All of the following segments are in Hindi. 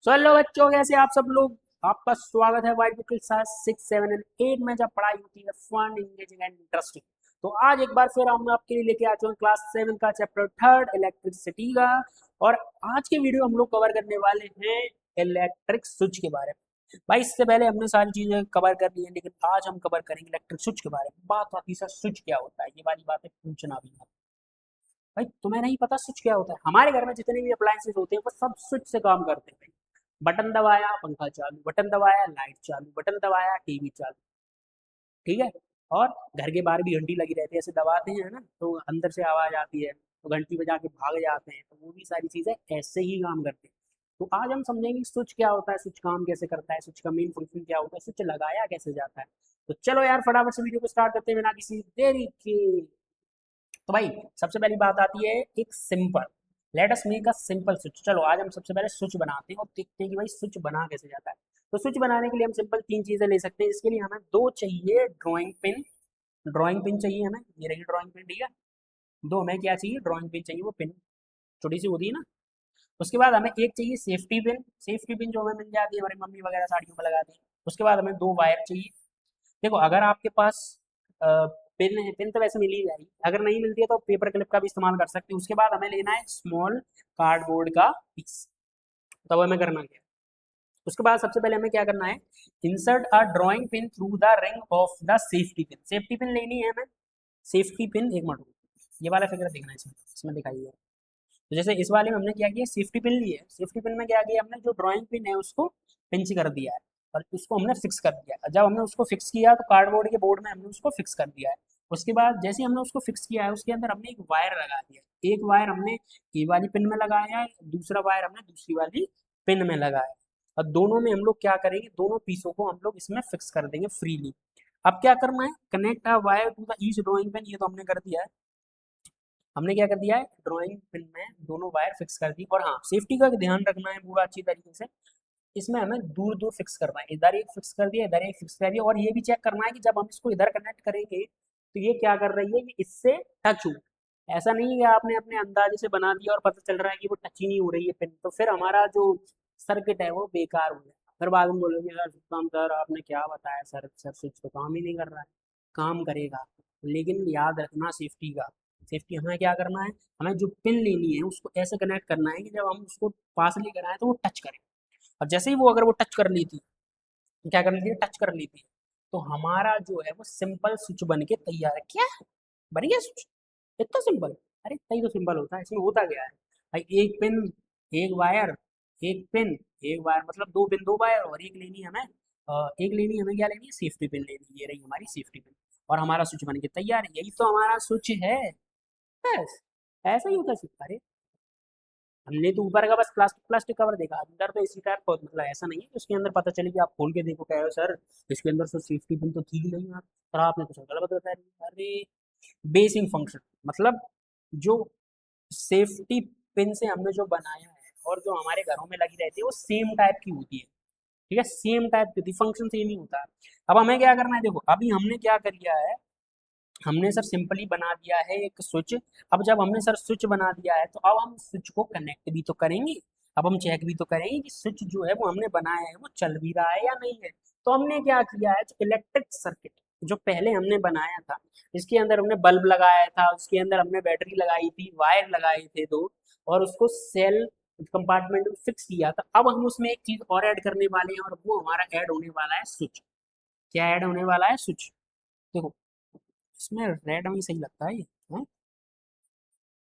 सो हेलो बच्चों, कैसे आप सब लोग। आपका स्वागत है वाइट बुक के साथ 6, 7 एंड 8 में, जब पढ़ाई होती है फन, इंगेजिंग एंड इंटरेस्टिंग। तो आज एक बार फिर हम आपके लिए लेके आ चुके हैं क्लास 7 का चैप्टर थर्ड इलेक्ट्रिसिटी का। और आज के वीडियो हम लोग कवर करने वाले हैं इलेक्ट्रिक स्विच के बारे में। भाई इससे पहले हमने सारी चीजें कवर कर ली हैं, लेकिन आज हम कवर करेंगे इलेक्ट्रिक स्विच के बारे में। बात आती है स्विच क्या होता है, ये वाली बातें पूछना भी है। भाई तुम्हें नहीं पता स्विच क्या होता है? हमारे घर में जितने भी अप्लायंसेस होते हैं वो सब स्विच से काम करते हैं। बटन दबाया पंखा चालू, बटन दबाया लाइट चालू, बटन दबाया टीवी चालू। ठीक है। और घर के बाहर भी घंटी लगी रहती है, ऐसे दबाते हैं ना तो अंदर से आवाज आती है, तो घंटी बजा के भाग जाते हैं। तो वो भी सारी चीजें ऐसे ही काम करती हैं। तो आज हम समझेंगे स्विच क्या होता है, स्विच काम कैसे करता है, स्विच का मेन फंक्शन क्या होता है, स्विच लगाया कैसे जाता है। तो चलो यार फटाफट से वीडियो को स्टार्ट करते हैं बिना किसी देरी के। तो भाई सबसे पहली बात आती है एक simple, let us make a simple switch. चलो आज हम सबसे पहले स्विच बनाते हैं और देखते हैं कि भाई स्विच बना कैसे जाता है। तो स्विच बनाने के लिए हम सिंपल तीन चीजें ले सकते हैं। इसके लिए हमें दो चाहिए ड्राइंग पिन। ड्राइंग पिन चाहिए हमें, ये रही ड्राइंग पिन, ठीक है। दो हमें क्या चाहिए, ड्राइंग पिन चाहिए, वो पिन छोटी सी होती है ना। उसके बाद हमें एक चाहिए सेफ्टी पिन। सेफ्टी पिन जो हमें मिल जाती है, हमारी मम्मी वगैरह साड़ियों में लगाती है। उसके बाद हमें दो वायर चाहिए। देखो अगर आपके पास पेन है, पेन तो वैसे मिल ही जाएगी, अगर नहीं मिलती है तो पेपर क्लिप का भी इस्तेमाल कर सकते हैं। उसके बाद हमें लेना है स्मॉल कार्डबोर्ड का पीस। तब हमें करना क्या है, उसके बाद सबसे पहले हमें क्या करना है, insert a drawing pin through the ring of the safety pin. Safety pin लेनी है हमें, सेफ्टी पिन एक मिनट, ये वाला फिगर देखना है, इसमें इसमें दिखाई है। तो जैसे इस वाले में हमने क्या किया, सेफ्टी पिन ली है। सेफ्टी पिन में क्या किया हमने, जो ड्राइंग पिन है उसको पिंच कर दिया है और उसको हमने फिक्स कर दिया है। जब हमने उसको फिक्स किया तो कार्डबोर्ड के बोर्ड में हमने उसको फिक्स कर दिया है। उसके बाद जैसे ही हमने उसको फिक्स किया है, उसके अंदर हमने एक वायर लगा दिया। एक वायर हमने ये वाली पिन में लगाया है, दूसरा वायर हमने दूसरी वाली पिन में लगाया है। और दोनों में हम लोग क्या करेंगे, दोनों पीसों को हम लोग इसमें फिक्स कर देंगे फ्रीली। अब क्या करना है, connect a wire to the each drawing pin, ये तो हमने कर दिया है। हमने क्या कर दिया है, ड्राइंग पिन में दोनों वायर फिक्स कर दी। और हाँ, सेफ्टी का ध्यान रखना है पूरा अच्छी तरीके से। इसमें हमें दूर दूर फिक्स करना है, इधर एक फिक्स कर दिया, इधर एक फिक्स कर दिया। और ये भी चेक करना है कि जब हम इसको इधर कनेक्ट करेंगे तो ये क्या कर रही है, ये इससे टच हो। ऐसा नहीं है कि आपने अपने अंदाजे से बना दिया और पता चल रहा है कि वो टच ही नहीं हो रही है पिन, तो फिर हमारा जो सर्किट है वो बेकार हो जाएगा। फिर बाद में बोलोगे यार काम सर आपने क्या बताया, सर सर स्विच तो काम ही नहीं कर रहा है। काम करेगा, लेकिन याद रखना सेफ्टी का। सेफ्टी हमें क्या करना है, हमें जो पिन लेनी है उसको ऐसे कनेक्ट करना है कि जब हम उसको पास लेकर आए तो वो टच करे। और जैसे ही वो अगर वो टच कर ली थी, क्या कर लेती है, टच कर लेती है, तो हमारा जो है वो सिंपल स्विच बन के तैयार है। क्या बन गया स्विच, इतना सिंपल। अरे इतना ही तो सिंपल होता है, इसमें होता क्या है भाई, एक पिन एक वायर, एक पिन एक वायर, मतलब दो पिन दो वायर। और एक लेनी है हमें एक लेनी है हमें, क्या लेनी है, सेफ्टी पिन लेनी है। ये रही हमारी सेफ्टी पिन और हमारा स्विच बन के तैयार है। यही तो हमारा स्विच है, बस ऐसा ही होता है स्विच। अरे हमने तो ऊपर का बस प्लास्टिक प्लास्टिक कवर देखा, अंदर तो इसी टाइप का, मतलब ऐसा नहीं है कि उसके अंदर पता चले कि आप खोल के देखो कह रहे हो सर इसके अंदर तो सेफ्टी पिन तो थी ही नहीं यार, सर आपने कुछ गलत बता दिया। अरे बेसिक फंक्शन, मतलब जो सेफ्टी पिन से हमने जो बनाया है और जो हमारे घरों में लगी रहती है वो सेम टाइप की होती है। ठीक है, सेम टाइप की होती है, फंक्शन सेम ही होता है। अब हमें क्या करना है, देखो अभी हमने क्या कर लिया है, हमने सर सिंपली बना दिया है एक स्विच। अब जब हमने सर स्विच बना दिया है तो अब हम स्विच को कनेक्ट भी तो करेंगे। अब हम चेक भी तो करेंगे कि स्विच जो है वो हमने बनाया है वो चल भी रहा है या नहीं है। तो हमने क्या किया है, जो इलेक्ट्रिक सर्किट जो पहले हमने बनाया था, इसके अंदर हमने बल्ब लगाया था, उसके अंदर हमने बैटरी लगाई थी, वायर लगाए थे दो, और उसको सेल कंपार्टमेंट में फिक्स किया था। अब हम उसमें एक चीज और ऐड करने वाले हैं, और वो हमारा ऐड होने वाला है स्विच। क्या ऐड होने वाला है, स्विच। देखो इसमें रेड में सही लगता है ये, हैं?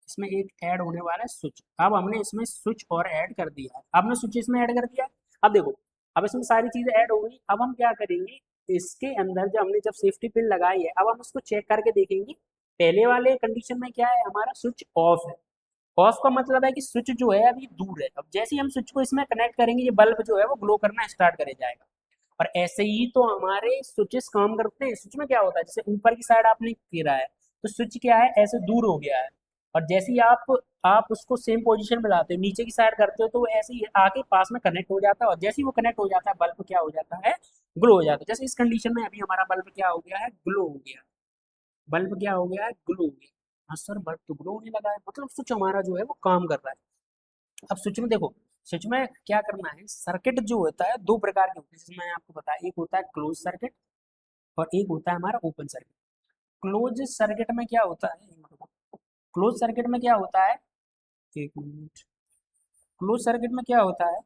इसमें एक ऐड होने वाला है स्विच। अब हमने इसमें स्विच और ऐड कर दिया है, अब हमने स्विच इसमें ऐड कर दिया है। अब देखो अब इसमें सारी चीजें ऐड हो गई। अब हम क्या करेंगे, इसके अंदर जब हमने जब सेफ्टी पिन लगाई है, अब हम इसको चेक करके देखेंगे। पहले वाले कंडीशन में क्या है, हमारा स्विच ऑफ है। ऑफ का मतलब है कि स्विच जो है अभी दूर है। अब जैसे ही हम स्विच को इसमें कनेक्ट करेंगे, ये बल्ब जो है वो ग्लो करना स्टार्ट करे जाएगा। और ऐसे ही तो हमारे स्विचेस काम करते हैं। स्विच में क्या होता है, जैसे ऊपर की साइड आपने घेरा है तो स्विच क्या है, ऐसे दूर हो गया है। और जैसे ही आप उसको सेम पोजीशन में लाते हो, नीचे की साइड करते हो, तो वो ऐसे ही आके पास में कनेक्ट हो जाता है। और जैसे ही वो कनेक्ट हो जाता है, बल्ब क्या हो जाता है, ग्लो हो जाता है। जैसे इस कंडीशन में अभी हमारा बल्ब क्या हो गया है, ग्लो हो गया। बल्ब क्या हो गया है, ग्लो हो गया। हाँ सर बल्ब तो ग्लो होने लगा है, मतलब स्विच हमारा जो है वो काम कर रहा है। अब स्विच में देखो, स्विच में क्या करना है, सर्किट जो होता है दो प्रकार के होते हैं, जिसमें मैंने आपको बताया, एक होता है क्लोज सर्किट और एक होता है हमारा ओपन सर्किट। क्लोज सर्किट में क्या होता है, क्लोज सर्किट में क्या होता है, एक मिनट, क्लोज सर्किट में क्या होता है,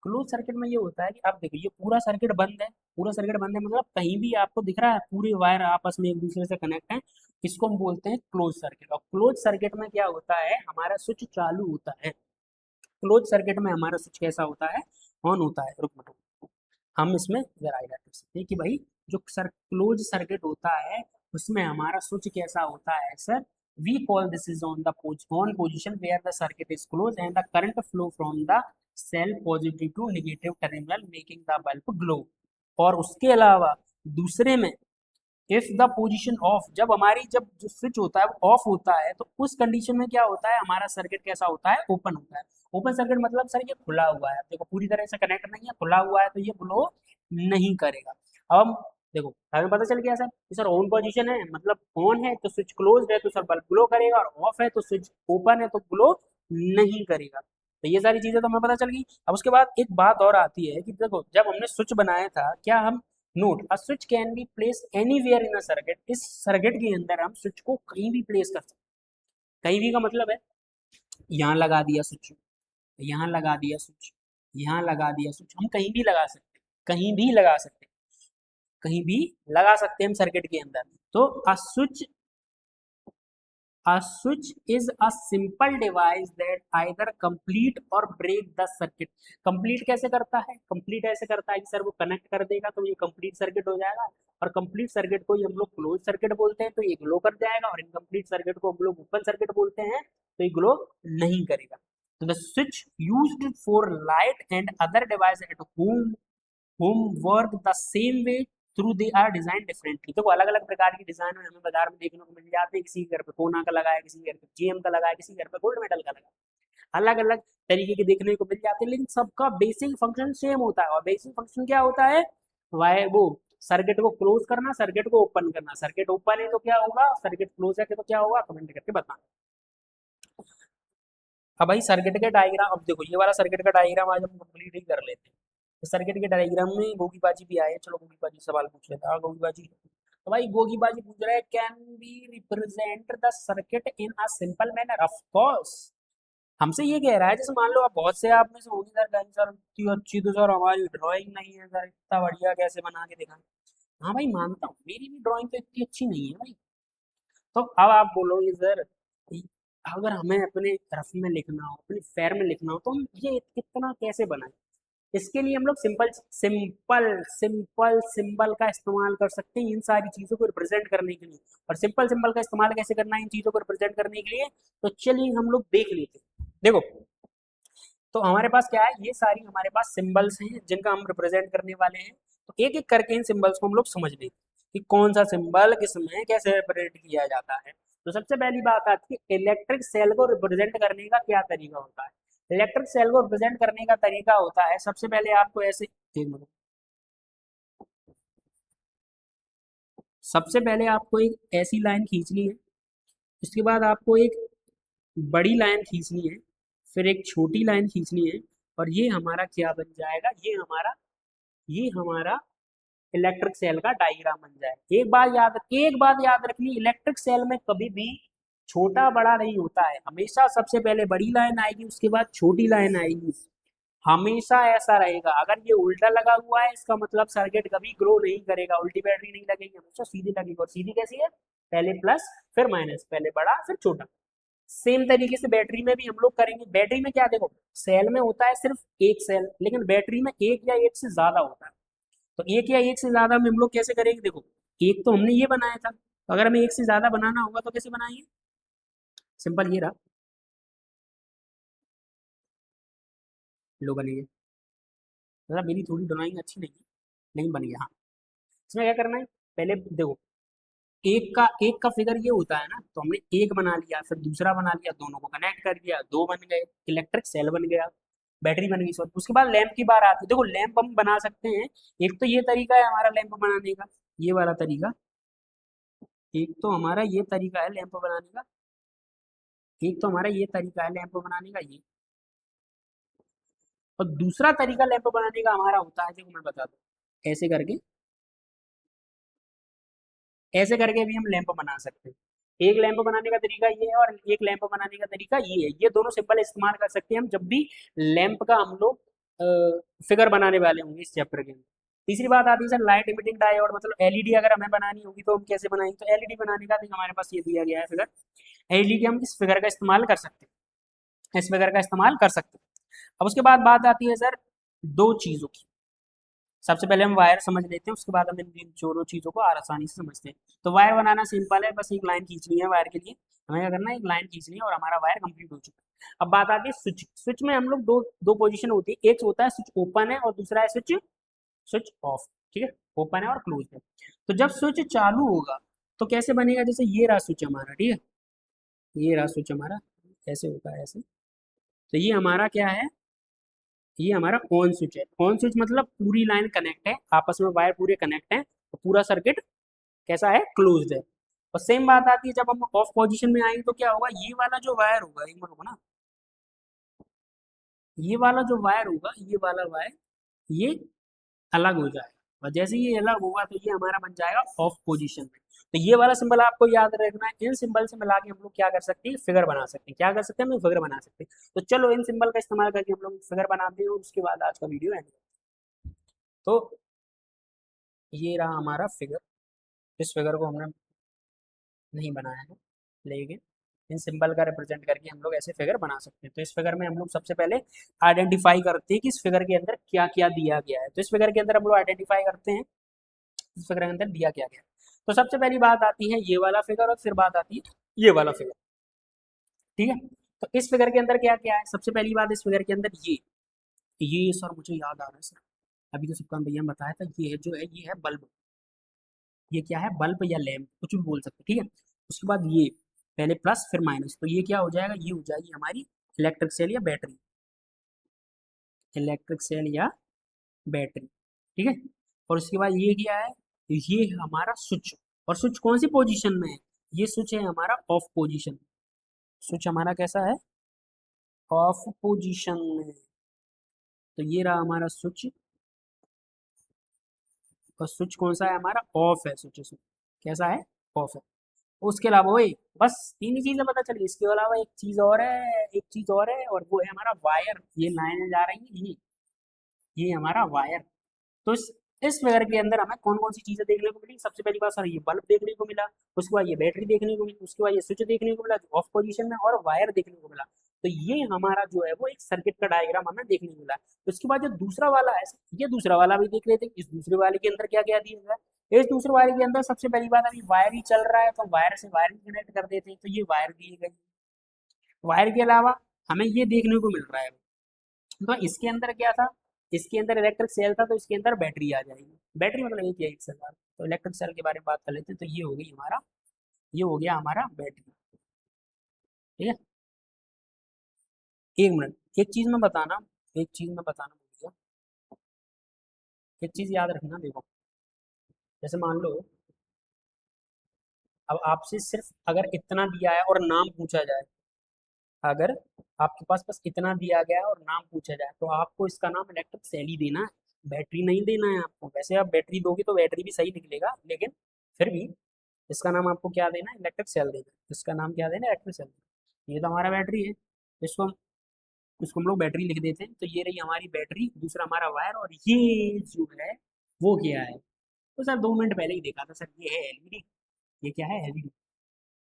क्लोज सर्किट में ये होता है कि आप देखो ये पूरा सर्किट बंद है, पूरा सर्किट बंद है मतलब कहीं भी आपको दिख रहा है पूरे वायर आपस में एक दूसरे से कनेक्ट है, इसको हम बोलते हैं क्लोज सर्किट। और क्लोज सर्किट में क्या होता है, हमारा स्विच चालू होता है, क्लोज सर्किट में हमारा स्विच कैसा होता है, ऑन होता है। रुक मत, हम इसमें जरा आइडिया कर सकते हैं कि भाई जो क्लोज सर्किट होता है उसमें हमारा स्विच कैसा होता है sir, we call this is on the on position where the circuit is close and the current flow from the cell positive to negative terminal making the bulb glow. और उसके अलावा दूसरे में इफ द पोजीशन ऑफ, जब हमारी जब जो स्विच होता है वो ऑफ होता है तो उस कंडीशन में क्या होता है, हमारा सर्किट कैसा होता है, ओपन होता है। ओपन सर्किट मतलब सर ये खुला हुआ है, देखो पूरी तरह से कनेक्ट नहीं है, खुला हुआ है तो ये ग्लो नहीं करेगा। अब हम देखो हमें पता चल गया सर कि सर ऑन पोजीशन है मतलब ऑन है तो स्विच क्लोज है तो सर बल्ब ग्लो करेगा, और ऑफ है तो स्विच ओपन है तो ग्लो नहीं करेगा। तो ये सारी चीजें तो हमें पता चल गई। अब उसके बाद एक बात और आती है कि देखो जब हमने स्विच बनाया था, क्या हम note a switch can be place anywhere in a circuit, इस सर्किट के अंदर हम स्विच को कहीं भी प्लेस कर सकते हैं। कहीं भी का मतलब है यहाँ लगा दिया स्विच, यहाँ लगा दिया स्विच, यहाँ लगा दिया स्विच, हम कहीं भी लगा सकते हैं, कहीं भी लगा सकते हैं, कहीं भी लगा सकते हैं हम सर्किट के अंदर। तो a switch is a simple device that either complete or break the circuit। complete कैसे करता है, complete ऐसे करता है कि सर वो कनेक्ट कर देगा तो ये complete सर्किट हो जाएगा, और complete सर्किट को ही हम लोग क्लोज सर्किट बोलते हैं तो ये ग्लो कर जाएगा, और इनकम्प्लीट सर्किट को हम लोग ओपन सर्किट बोलते हैं तो ये ग्लो नहीं करेगा। तो the switch used for light and other device at home work the same way through they are design differently. देखो अलग अलग प्रकार की डिजाइन हमें बाजार में देखने को मिल जाते हैं, किसी के घर पे कोना का लगा है, किसी के घर पे जीएम का लगा है, किसी के घर पे गोल्ड मेडल का लगा है, अलग अलग तरीके के देखने को मिल जाते हैं, लेकिन सबका बेसिक फंक्शन सेम होता है। और बेसिक फंक्शन क्या होता है, वाई वो सर्किट को क्लोज करना, सर्किट को ओपन करना। सर्किट ओपन है तो क्या होगा, सर्किट क्लोज है तो क्या होगा, कमेंट करके बताना। अब भाई सर्किट के डायग्राम, अब देखो ये वाला सर्किट का डायग्राम आज हम कंप्लीट ही कर लेते हैं। इस सर्किट के डायग्राम में गोगी बाजी भी आए, चलो गोगी बाजी सवाल पूछ लेता है। गोगी बाजी, तो भाई गोगी बाजी पूछ रहा है can be represent the circuit in a simple manner, of course. हमसे ये कह रहा है जैसे मान लो आप बहुत से आप में से होगी सर कहीं सर इतनी अच्छी तो सर हमारी ड्राइंग नहीं है सर, इतना बढ़िया कैसे बना के दिखाएं। हाँ भाई मानता हूँ मेरी भी ड्राइंग तो इतनी अच्छी नहीं है भाई। तो अब आप बोलोगे सर अगर हमें अपने रफ में लिखना हो, अपने फेयर में लिखना हो तो हम ये इतना कैसे बनाएं। इसके लिए हम लोग सिंपल सिंपल सिंपल सिंबल का इस्तेमाल कर सकते हैं इन सारी चीजों को रिप्रेजेंट करने के लिए। और सिंपल सिंबल का इस्तेमाल कैसे करना है इन चीजों को रिप्रेजेंट करने के लिए, तो चलिए हम लोग देख लेते हैं। देखो तो हमारे पास क्या है, ये सारी हमारे पास सिंबल्स हैं जिनका हम रिप्रेजेंट करने वाले हैं। तो एक एक करके इन सिंबल्स को हम लोग समझ लेते हैं कि कौन सा सिंबल किसमें कैसे रिप्रेजेंट किया जाता है। तो सबसे पहली बात आती है इलेक्ट्रिक सेल को रिप्रेजेंट करने का क्या तरीका होता है। इलेक्ट्रिक सेल को रिप्रेजेंट करने का तरीका होता है, सबसे पहले आपको ऐसे, एक मिनट, सबसे पहले आपको एक ऐसी लाइन खींचनी है, उसके बाद आपको एक बड़ी लाइन खींचनी है, फिर एक छोटी लाइन खींचनी है, और ये हमारा क्या बन जाएगा, ये हमारा इलेक्ट्रिक सेल का डायग्राम बन जाए। एक बात याद रखनी, इलेक्ट्रिक सेल में कभी भी छोटा बड़ा नहीं होता है, हमेशा सबसे पहले बड़ी लाइन आएगी उसके बाद छोटी लाइन आएगी, हमेशा ऐसा रहेगा। अगर ये उल्टा लगा हुआ है इसका मतलब सर्किट कभी ग्रो नहीं करेगा, उल्टी बैटरी नहीं लगेगी, हमेशा सीधी लगेगी। और सीधी कैसी है, पहले प्लस फिर माइनस, पहले बड़ा फिर छोटा। सेम तरीके से बैटरी में भी हम लोग करेंगे। बैटरी में क्या, देखो सेल में होता है सिर्फ एक सेल, लेकिन बैटरी में एक या एक से ज्यादा होता है। तो एक या एक से ज्यादा में हम लोग कैसे करेंगे, देखो एक तो हमने ये बनाया था, तो अगर हमें एक से ज्यादा बनाना होगा तो कैसे बनाएंगे, सिंपल ये रहा, लो बन गया। मतलब मेरी थोड़ी ड्राइंग अच्छी नहीं है लेकिन बन गया। हाँ इसमें क्या करना है, पहले देखो एक का फिगर ये होता है ना, तो हमने एक बना लिया फिर दूसरा बना लिया, दोनों को कनेक्ट कर दिया, दो बन गए, इलेक्ट्रिक सेल बन गया, बैटरी बन गई। सॉरी, उसके बाद लैंप की बार आती है। देखो लैंप हम बना सकते हैं, एक तो ये तरीका है हमारा लैंप बनाने का, ये वाला तरीका, एक तो हमारा ये तरीका है लैंप बनाने का, एक तो हमारा ये तरीका है लैंप बनाने का, ये और दूसरा तरीका लैंप बनाने का हमारा होता है, देखो मैं बता दूं, ऐसे करके भी हम लैंप बना सकते हैं। एक लैंप बनाने का तरीका ये है और एक लैंप बनाने का तरीका ये है। ये दोनों सिंबल इस्तेमाल कर सकते हैं हम जब भी लैंप का हम लोग फिगर बनाने वाले होंगे इस चैप्टर के अंदर। तीसरी बात आती है सर लाइट इमिटिंग डायोड, मतलब एलईडी अगर हमें बनानी होगी तो हम कैसे बनाएंगे? तो एलईडी बनाने का भी हमारे पास ये दिया गया है फिगर। एलईडी हम इस फिगर का इस्तेमाल कर सकते हैं, इस फिगर का इस्तेमाल कर सकते हैं। अब उसके बाद बात आती है सर दो चीज़ों की। सबसे पहले हम वायर समझ लेते हैं, उसके बाद हम इन दोनों चीज़ों को आसानी से समझते हैं। तो वायर बनाना सिंपल है, बस एक लाइन खींचनी है वायर के लिए। हमें क्या करना है, एक लाइन खींचनी है और हमारा वायर कंप्लीट हो चुका है। अब बात आती है स्विच। स्विच में हम लोग दो दो पोजीशन होती है, एक होता है स्विच ओपन है और दूसरा है स्विच स्विच ऑफ। ठीक है, ओपन है और क्लोज है। तो जब स्विच चालू होगा तो कैसे बनेगा, जैसे ये रहा स्विच हमारा, ठीक है, ये रहा स्विच हमारा, ऐसे होता है ऐसे। तो ये हमारा क्या है, ये हमारा ऑन स्विच है। ऑन स्विच मतलब पूरी लाइन कनेक्ट है, आपस में वायर पूरे कनेक्ट है, तो पूरा सर्किट कैसा है, क्लोज्ड है। और सेम बात आती है जब हम ऑफ पोजीशन में आएंगे तो क्या होगा, ये वाला जो वायर होगा, एक मिनट रुको ना, ये वाला जो वायर होगा, ये वाला वायर ये अलग हो जाएगा। और जैसे ही ये अलग होगा तो ये हमारा बन जाएगा ऑफ पोजीशन में। तो ये वाला सिंबल आपको याद रखना है। इन सिंबल से मिला के हम लोग क्या कर सकते हैं, फिगर बना सकते हैं। क्या कर सकते हैं, हम फिगर बना सकते हैं। तो चलो इन सिंबल का इस्तेमाल करके हम लोग फिगर बनाते हैं और उसके बाद आज का वीडियो एंड। तो ये रहा हमारा फिगर। इस फिगर को हमने नहीं बनाया है, लेकिन इन सिंबल का रिप्रेजेंट करके हम लोग ऐसे फिगर बना सकते हैं। तो इस फिगर में हम लोग सबसे पहले आइडेंटिफाई करते हैं कि इस फिगर के अंदर क्या क्या दिया गया है। तो इस फिगर के अंदर हम लोग आइडेंटिफाई करते हैं इस फिगर के अंदर दिया क्या गया है। तो सबसे पहली बात आती है ये वाला फिगर और फिर बात आती है ये वाला फिगर। ठीक है, तो इस फिगर के अंदर क्या क्या है, सबसे पहली बात इस फिगर के अंदर ये सर मुझे याद आ रहा है सर, अभी तो सबका भैया ने बताया था, ये है जो है ये है बल्ब। ये क्या है, बल्ब या लैंप कुछ भी बोल सकते हैं। ठीक है, उसके बाद ये पहले प्लस फिर माइनस, तो ये क्या हो जाएगा, ये हो जाएगी हमारी इलेक्ट्रिक सेल या बैटरी, इलेक्ट्रिक सेल या बैटरी। ठीक है, और उसके बाद ये क्या है, ये हमारा स्विच। और स्विच कौन सी पोजीशन में है, ये स्विच है हमारा ऑफ पोजीशन। स्विच हमारा कैसा है, ऑफ पोजीशन में। तो ये रहा हमारा स्विच, और स्विच कौन सा है हमारा, ऑफ है स्विच, कैसा है, ऑफ है। उसके अलावा वही बस तीन ही चीजें पता चली। इसके अलावा एक चीज और है, एक चीज और है, और वो है हमारा वायर। ये लाइनें जा रही हैं, ये हमारा वायर। तो इस फिगर के अंदर हमें कौन कौन सी चीजें देखने को मिली, सबसे पहली बात सर ये बल्ब देखने को मिला, उसके बाद ये बैटरी देखने को मिली, उसके बाद ये स्विच देखने को मिला जो ऑफ पोजीशन में, और वायर देखने को मिला। तो ये हमारा जो है वो एक सर्किट का डायग्राम हमें देखने को मिला। तो उसके बाद जो दूसरा वाला है, ये दूसरा वाला भी देख लेते हैं। इस दूसरे वाले के अंदर क्या क्या दिया गया है। इस दूसरे वाले के अंदर सबसे पहली बात, अभी वायर ही चल रहा है तो वायर से वायर कनेक्ट कर देते हैं, तो ये वायर दिए गए। वायर के अलावा हमें ये देखने को मिल रहा है, तो इसके अंदर क्या था, इसके अंदर इलेक्ट्रिक सेल था, तो इसके अंदर बैटरी आ जाएगी। बैटरी मतलब एक एक सेल। तो इलेक्ट्रिक सेल के बारे में बात कर लेते हैं, तो ये हो गई हमारा, ये हो गया हमारा बैटरी। ठीक है, एक मिनट, एक चीज में बताना भूल गया। एक चीज याद रखना, देखो जैसे मान लो अब आपसे सिर्फ अगर इतना दिया है और नाम पूछा जाए, अगर आपके पास बस इतना दिया गया है और नाम पूछा जाए, तो आपको इसका नाम इलेक्ट्रिक सेल ही देना है, बैटरी नहीं देना है आपको। वैसे आप बैटरी दोगे तो बैटरी भी सही निकलेगा, लेकिन फिर भी इसका नाम आपको क्या देना है, इलेक्ट्रिक सेल देना है। इसका नाम क्या देना है, इलेक्ट्रिक सेल। ये तो हमारा बैटरी है, इसको इसको हम लोग बैटरी लिख देते हैं। तो ये रही हमारी बैटरी, दूसरा हमारा वायर, और ये जो है वो क्या है। तो सर 2 मिनट पहले ही देखा था सर, ये है एलईडी। ये क्या है, एलईडी।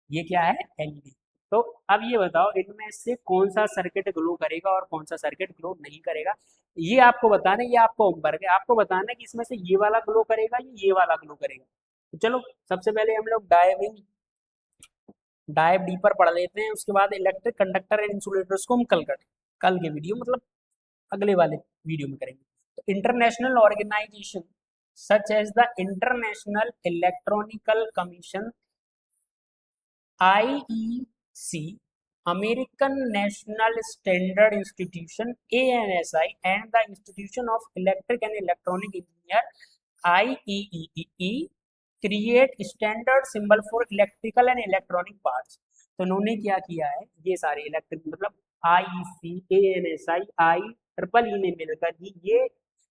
ये क्या है, एलईडी। तो अब ये बताओ इनमें से कौन सा सर्किट ग्लो करेगा और कौन सा सर्किट ग्लो नहीं करेगा। ये आपको बताना है, ये आपको होमवर्क है, आपको बताना है कि इसमें से ये वाला ग्लो करेगा या ये वाला ग्लो करेगा। तो चलो सबसे पहले हम लोग डाइव डीपर पढ़ लेते हैं, उसके बाद इलेक्ट्रिक कंडक्टर एंड इंसुलेटर्स को हम कल के वीडियो मतलब अगले वाले वीडियो में करेंगे। तो international organization such as the international electronical commission, IEC, American National Standard Institution ANSI, and the Institution of Electric and Electronic Engineer IEEE create standard symbol for electrical and electronic parts। तो उन्होंने क्या किया है, ये सारे इलेक्ट्रिक मतलब IEC, ANSI, ट्रिपल ई ने मिलकर ही ये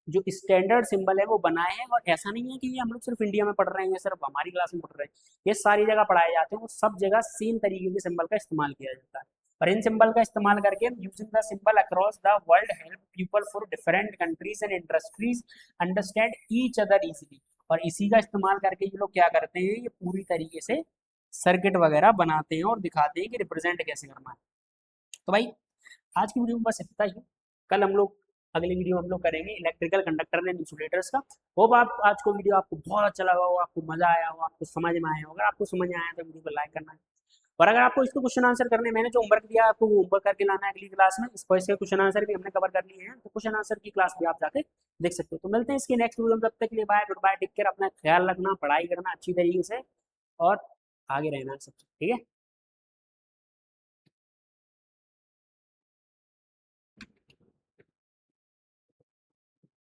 जो स्टैंडर्ड सिंबल है वो बनाए हैं। और ऐसा नहीं है कि ये हम लोग सिर्फ इंडिया में पढ़ रहे हैं या सिर्फ हमारी क्लास में पढ़ रहे हैं, ये सारी जगह पढ़ाए जाते हैं, वो सब जगह सेम तरीके के सिंबल का इस्तेमाल किया जाता है। और इन सिंबल का इस्तेमाल करके using the symbol across the world help people for different countries and industries understand each other easily. और इसी का इस्तेमाल करके ये लोग क्या करते हैं, ये पूरी तरीके से सर्किट वगैरह बनाते हैं और दिखाते हैं कि रिप्रेजेंट कैसे करना है। तो भाई आज की वीडियो में बस इतना ही। कल हम लोग अगली वीडियो हम लोग करेंगे इलेक्ट्रिकल कंडक्टर एंड इंसुलेटर्स का। होप आप आज को वीडियो आपको बहुत अच्छा लगा हो, आपको मजा आया हो, आपको समझ में आया हो। अगर आपको समझ में आया तो वीडियो को लाइक करना है। और अगर आपको इसको क्वेश्चन आंसर करने, मैंने जो होमवर्क दिया है आपको वो होमवर्क करके लाना है अगली क्लास में। इसको इसके क्वेश्चन आंसर भी हमने कवर कर लिए हैं, तो क्वेश्चन आंसर की क्लास भी आप जाके देख सकते हो। तो मिलते हैं इसके नेक्स्ट वीडियो में, तब तक के लिए bye, good bye, take care, अपना ख्याल रखना, पढ़ाई करना अच्छी तरीके से और आगे रहना सबसे, ठीक है।